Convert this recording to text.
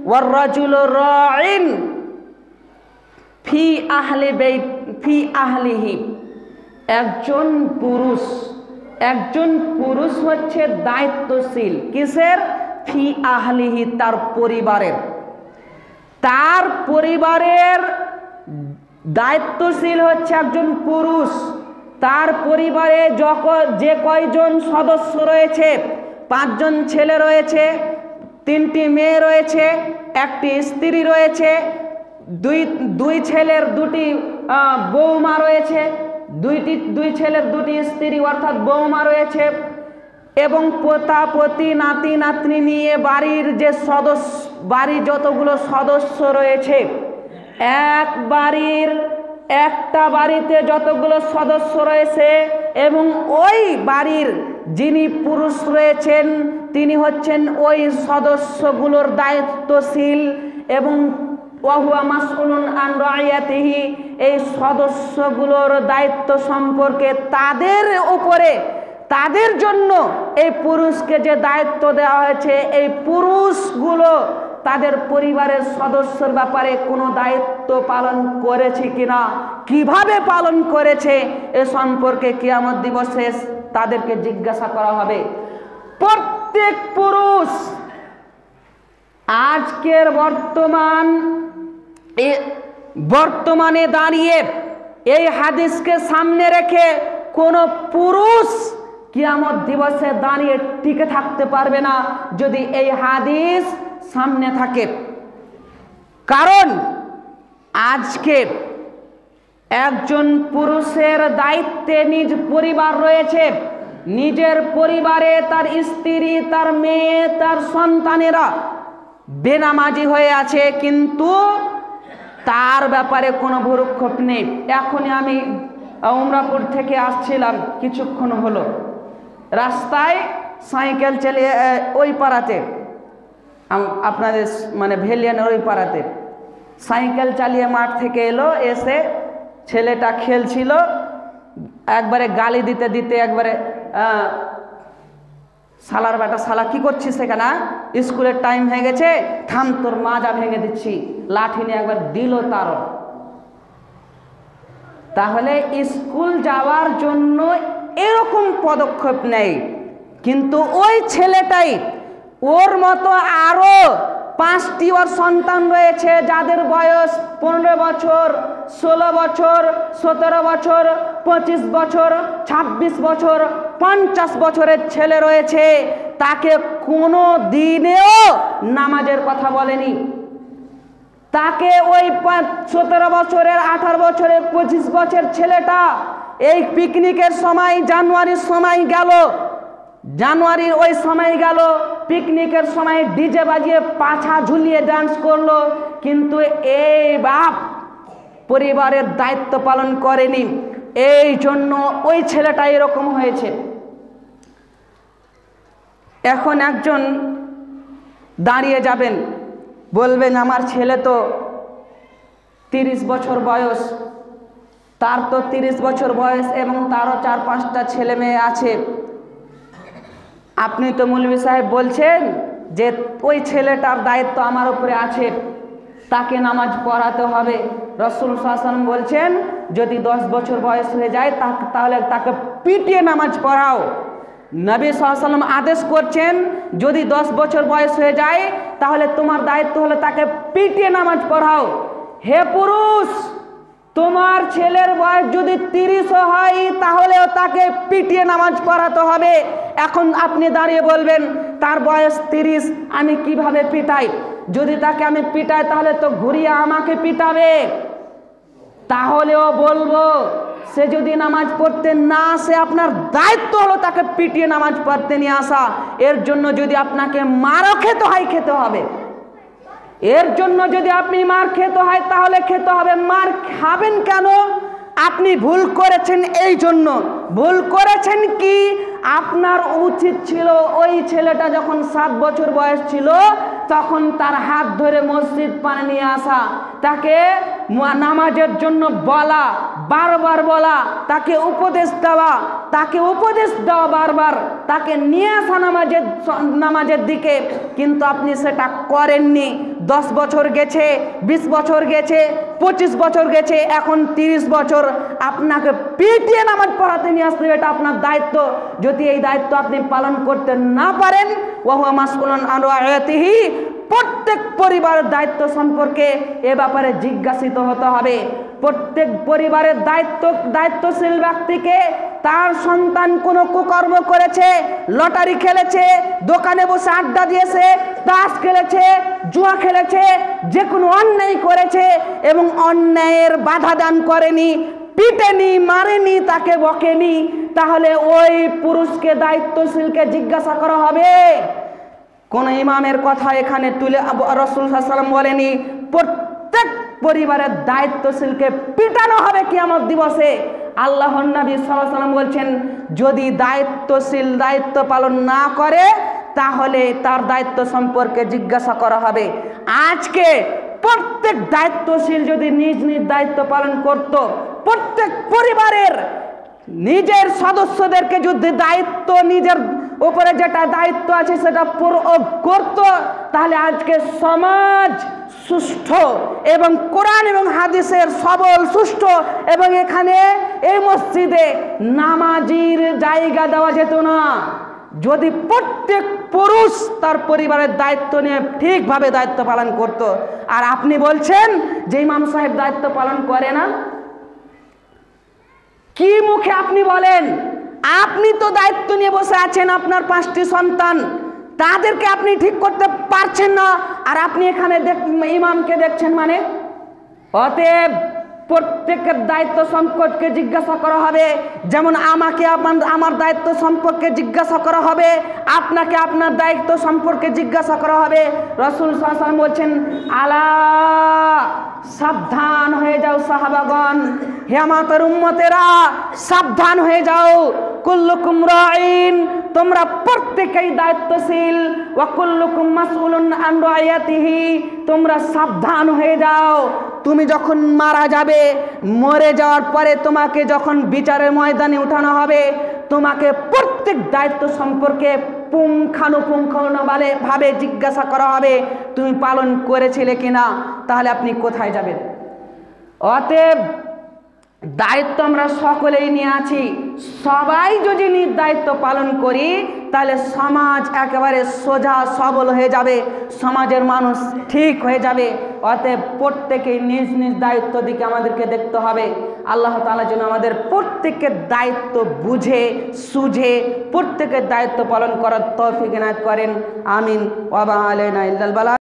War রাজুলু রাইন ফি আহলিহি। একজন পুরুষ হচ্ছে দায়িত্বশীল কিসের? ফি আহলিহি, তার পরিবারের দায়িত্বশীল হচ্ছে একজন পুরুষ। তার পরিবারে যে কয়জন সদস্য রয়েছে, 5 জন ছেলে রয়েছে, 3টি মেয়ে রয়েছে, একটি স্ত্রী রয়েছে, দুই ছেলের 2টি বৌমা রয়েছে, দুই ছেলের 2টি স্ত্রী অর্থাৎ বৌমা রয়েছে, এবং পোতা পতি নাতি নাতনি নিয়ে বাড়ির যতগুলো সদস্য রয়েছে, একটা বাড়িতে যতগুলো সদস্য রয়েছে, এবং ওই বাড়ির যিনি পুরুষ রয়েছেন তিনি হচ্ছেন ওই সদস্যগুলোর দায়িত্বশীল, এবং ওয়াহুয়া মাসউলুন আন রাইয়াতিহি, এই সদস্যগুলোর দায়িত্ব সম্পর্কে তাদের জন্য এই পুরুষকে যে দায়িত্ব দেওয়া হয়েছে, এই পুরুষগুলো তাদের পরিবারের সদস্যের ব্যাপারে কোনো দায়িত্ব পালন করেছে কিনা, কিভাবে পালন করেছে, এ সম্পর্কে কিয়ামত দিবসে তাদেরকে জিজ্ঞাসা করা হবে। প্রত্যেক পুরুষ আজকের বর্তমানে দাঁড়িয়ে এই হাদিসকে সামনে রেখে কোনো পুরুষ কিয়ামত দিবসে দাঁড়িয়ে টিকে থাকতে পারবে না যদি এই হাদিস সামনে থাকে। কারণ আজকে একজন পুরুষের দায়িত্বে নিজ পরিবার রয়েছে, নিজের পরিবারে তার স্ত্রী, তার মেয়ে, তার সন্তানেরা বেনামাজি হয়ে আছে, কিন্তু তার ব্যাপারে কোনো ভ্রুক্ষেপ নেই। এখনই আমি উমরাপুর থেকে আসছিলাম, কিছুক্ষণ হলো রাস্তায় সাইকেল চালিয়ে ওই পাড়াতে, আপনাদের মানে ভেলিয়ানের ওই পাড়াতে সাইকেল চালিয়ে মাঠ থেকে এলো, এসে ছেলেটা খেলছিল, একবারে গালি দিতে দিতে একবারে শালার বেটা, শালা কি করছিস সেখানে, স্কুলের টাইম হয়ে গেছে, থাম তোর মাজা ভেঙে দিচ্ছি, লাঠি নিয়ে একবার দিল তারও। তাহলে স্কুল যাওয়ার জন্য এরকম পদক্ষেপ নেই, কিন্তু ওই ছেলেটাই ওর মতো আরো 5টি ওর সন্তান রয়েছে যাদের বয়স 15 বছর, 16 বছর, 17 বছর, 25 বছর, 26 বছর, 50 বছরের ছেলে রয়েছে, তাকে কোনো দিনেও নামাজের কথা বলেনি। তাকে ওই 17 বছরের, 18 বছরের, 25 বছরের ছেলেটা এই পিকনিকের সময় জানুয়ারির সময় গেল, জানুয়ারির ওই সময় গেল, পিকনিকের সময় ডিজে বাজিয়ে পাছা ঝুলিয়ে ডান্স করলো, কিন্তু এই বাপ পরিবারের দায়িত্ব পালন করেনি, এই জন্য ওই ছেলেটা এরকম হয়েছে। এখন একজন দাঁড়িয়ে যাবেন, বলবেন আমার ছেলে তো 30 বছর বয়স, তার তো 30 বছর বয়স এবং তারও 4-5টা ছেলে মেয়ে আছে, আপনি তো মৌলভী সাহেব বলছেন যে ওই ছেলেটার দায়িত্ব আমার উপরে আছে, তাকে নামাজ পড়াতে হবে। রাসূল সাল্লাল্লাহু আলাইহি ওয়াসাল্লাম বলছেন যদি 10 বছর বয়স হয়ে যায় তাহলে তাকে পিটিয়ে নামাজ পড়াও। নবী সাল্লাল্লাহু আলাইহি ওয়াসাল্লাম আদেশ করছেন যদি 10 বছর বয়স হয়ে যায় তাহলে তোমার দায়িত্ব হলো তাকে পিটিয়ে নামাজ পড়াও। হে পুরুষ, তোমার ছেলের বয়স যদি 30 হয় তাহলেও তাকে পিটিয়ে নামাজ পড়াতে হবে। এখন আপনি দাঁড়িয়ে বলবেন তার বয়স 30, আমি কিভাবে পিটাই? যদি তাকে আমি পিটাই তাহলে তো ঘুরিয়ে আমাকে পিটাবে। তাহলেও বলবো সে যদি নামাজ পড়তে না আসে আপনার দায়িত্ব হলো তাকে পিটিয়ে নামাজ পড়তে নিয়ে আসা। এর জন্য যদি আপনাকে মারও খেতে হয় খেতে হবে, এর জন্য যদি আপনি মার খেতে হয় তাহলে খেতে হবে। মার খাবেন কেন? আপনি ভুল করেছেন, এই জন্য ভুল করেছেন কি আপনার উচিত ছিল ওই ছেলেটা যখন 7 বছর বয়স ছিল তখন তার হাত ধরে মসজিদ পানে নিয়ে আসা, তাকে নামাজের জন্য বলা, বারবার বলা, তাকে উপদেশ দেওয়া বারবার, তাকে নিয়ে আসা নামাজের দিকে, কিন্তু আপনি সেটা করেননি। 10 বছর গেছে, 20 বছর গেছে, 25 বছর গেছে, এখন 30 বছর আপনাকে পিটিয়ে নামাজ পড়াতে নিয়ে আসতে হবে, এটা আপনার দায়িত্ব। যদি এই দায়িত্ব আপনি পালন করতে না পারেন, ওয়াহুয়া মাসউলুন আন রাইয়াতিহি, প্রত্যেক পরিবারের দায়িত্ব সম্পর্কে এ ব্যাপারে জিজ্ঞাসিত হতে হবে। প্রত্যেক পরিবারের দায়িত্বশীল ব্যক্তিকে তার সন্তান কোনো কুকর্ম করেছে, লটারি খেলেছে, দোকানে বসে আড্ডা দিয়েছে, তাস খেলেছে, জুয়া খেলেছে, যে কোনো অন্যায় করেছে এবং অন্যায়ের বাধা দান করেনি, পিটেনি, মারেনি, তাকে বকেনি, তাহলে ওই পুরুষকে দায়িত্বশীলকে জিজ্ঞাসা করা হবে। কোন ইমামের কথা এখানে তুলে রাসূল সাল্লাল্লাহু আলাইহি ওয়াসাল্লাম বলেনি। প্রত্যেক পরিবারের দায়িত্বশীলকে পিটানো হবে কিয়ামত দিবসে। আল্লাহর নবী সাল্লাল্লাহু আলাইহি ওয়াসাল্লাম বলছেন, যদি দায়িত্বশীল দায়িত্ব পালন না করে তাহলে তার দায়িত্ব সম্পর্কে জিজ্ঞাসা করা হবে। আজকে প্রত্যেক দায়িত্বশীল যদি নিজ নিজ দায়িত্ব পালন করত, প্রত্যেক পরিবারের নিজের সদস্যদেরকে যদি দায়িত্ব, নিজের উপরে যেটা দায়িত্ব আছে সেটা প্রয়োগ করত, তাহলে আজকে সমাজ সুষ্ঠু এবং কোরআন এবং হাদিসের সবল সুষ্ঠু, এবং এখানে এই মসজিদে নামাজির জায়গা দেওয়া যেত না। যদি প্রত্যেক পুরুষ তার পরিবারের দায়িত্ব নিয়ে ঠিকভাবে দায়িত্ব পালন করত। আর আপনি বলছেন যে ইমাম সাহেব দায়িত্ব পালন করে না, কি মুখে আপনি বলেন? আপনি তো দায়িত্ব নিয়ে বসে আছেন, আপনার 5টি সন্তান, তাদেরকে আপনি ঠিক করতে পারছেন না, আর আপনি এখানে ইমামকে দেখছেন মানে? অতএব প্রত্যেকের দায়িত্ব সম্পর্কে জিজ্ঞাসা করা হবে। যেমন আমাকে আমার দায়িত্ব সম্পর্কে জিজ্ঞাসা করা হবে, আপনাকে আপনার দায়িত্ব সম্পর্কে জিজ্ঞাসা করা হবে। রাসূল সাল্লাল্লাহু আলাইহি ওয়াসাল্লাম বলছেন, আলা, সাবধান হয়ে যাও সাহাবাগণ, হে আমাদের উম্মতেরা সাবধান হয়ে যাও। কুল্লুকুম রাইন, তোমরা প্রত্যেকেই দায়িত্বশীল। ওয়া কুল্লুকুম মাসউলুন আন রাইয়াতিহি, তোমরা সাবধান হয়ে যাও। তুমি যখন মারা যাবে, মরে যাওয়ার পরে তোমাকে যখন বিচারের ময়দানে উঠানো হবে, তোমাকে প্রত্যেক দায়িত্ব সম্পর্কে পুঙ্খানুপুঙ্খভাবে জিজ্ঞাসা করা হবে, তুমি পালন করেছিলে কিনা, তাহলে আপনি কোথায় যাবেন? অতএব দায়িত্ব আমরা সকলেই নিয়ে আছি। সবাই যদি নিজ দায়িত্ব পালন করি তাহলে সমাজ একেবারে সোজা সবল হয়ে যাবে, সমাজের মানুষ ঠিক হয়ে যাবে। অতএব প্রত্যেকেই নিজ নিজ দায়িত্ব দিকে আমাদেরকে দেখতে হবে। আল্লাহ তাআলা যেন আমাদের প্রত্যেকের দায়িত্ব বুঝে সুঝে প্রত্যেকের দায়িত্ব পালন করার তৌফিক এনায়েত করেন। আমিন। ওয়া মা আলাইনা ইল্লাল বালাগ।